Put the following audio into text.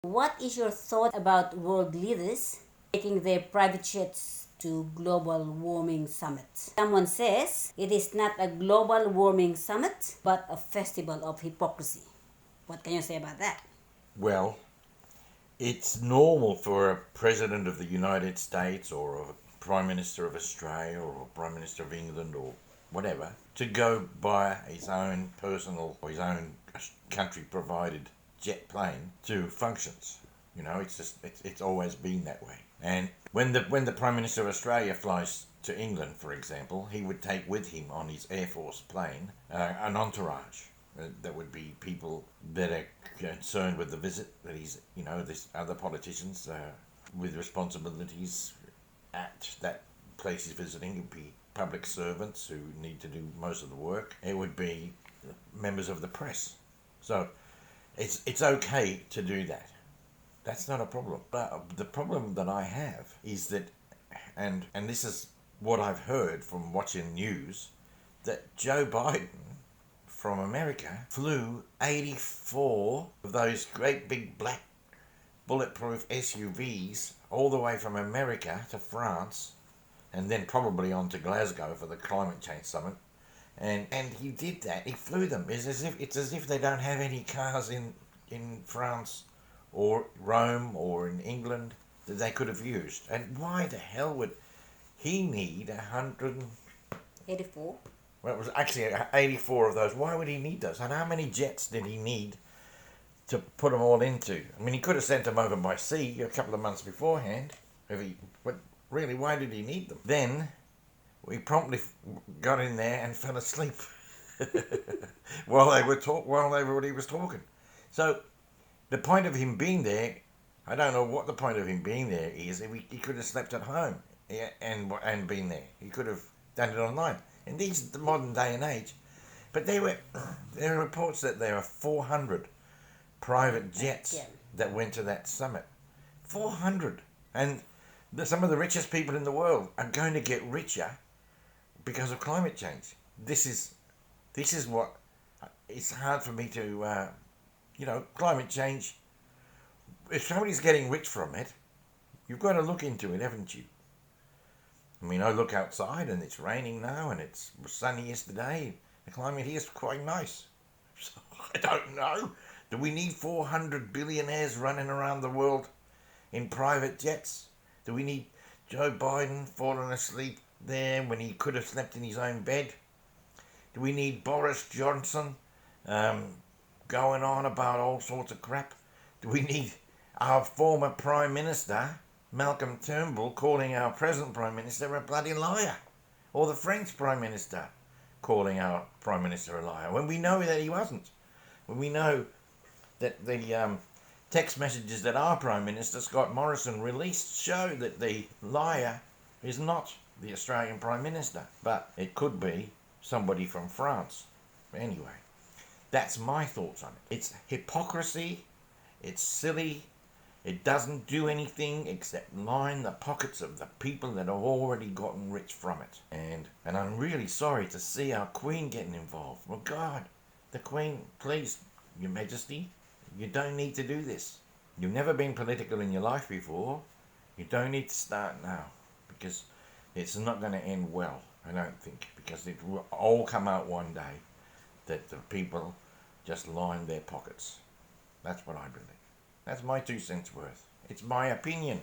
What is your thought about world leaders taking their private jets to global warming summit? Someone says it is not a global warming summit but a festival of hypocrisy. What can you say about that? Well, it's normal for a president of the United States or a prime minister of Australia or a prime minister of England or whatever to go by his own personal or his own country provided jet plane to functions. You know, it's always been that way. And when the prime minister of Australia flies to England, for example, he would take with him on his Air Force plane an entourage. That would be people that are concerned with the visit. That he's, there's other politicians with responsibilities at that place he's visiting. It would be public servants who need to do most of the work. It would be members of the press. So it's okay to do that. That's not a problem. But the problem that I have is that, and this is what I've heard from watching news, that Joe Biden from America flew 84 of those great big black bulletproof SUVs all the way from America to France and then probably on to Glasgow for the climate change summit. And he did that. He flew them. It's as if they don't have any cars in France or Rome or in England that they could have used. And why the hell would he need 84. Well, it was actually 84 of those. Why would he need those? And how many jets did he need to put them all into? I mean, he could have sent them over by sea a couple of months beforehand. But really, why did he need them? Then we promptly got in there and fell asleep while everybody was talking. So the point of him being there, I don't know what the point of him being there is. He could have slept at home and been there. He could have done it online. In the modern day and age. But there are reports that there are 400 private jets that went to that summit. 400. And some of the richest people in the world are going to get richer because of climate change. This is what, it's hard for me to, climate change, if somebody's getting rich from it, you've got to look into it, haven't you? I mean, I look outside and it's raining now and it was sunny yesterday. The climate here is quite nice. So I don't know. Do we need 400 billionaires running around the world in private jets? Do we need Joe Biden falling asleep there when he could have slept in his own bed? Do we need Boris Johnson going on about all sorts of crap? Do we need our former Prime Minister Malcolm Turnbull calling our present Prime Minister a bloody liar? Or the French Prime Minister calling our Prime Minister a liar, when we know that he wasn't? When we know that the text messages that our Prime Minister, Scott Morrison, released show that the liar is not the Australian Prime Minister, but it could be somebody from France. Anyway, that's my thoughts on it. It's hypocrisy, it's silly, it doesn't do anything except line the pockets of the people that have already gotten rich from it. And I'm really sorry to see our Queen getting involved. Well, God, the Queen, please, Your Majesty, you don't need to do this. You've never been political in your life before. You don't need to start now, because it's not going to end well, I don't think, because it will all come out one day that the people just lined their pockets. That's what I believe. That's my 2 cents worth. It's my opinion.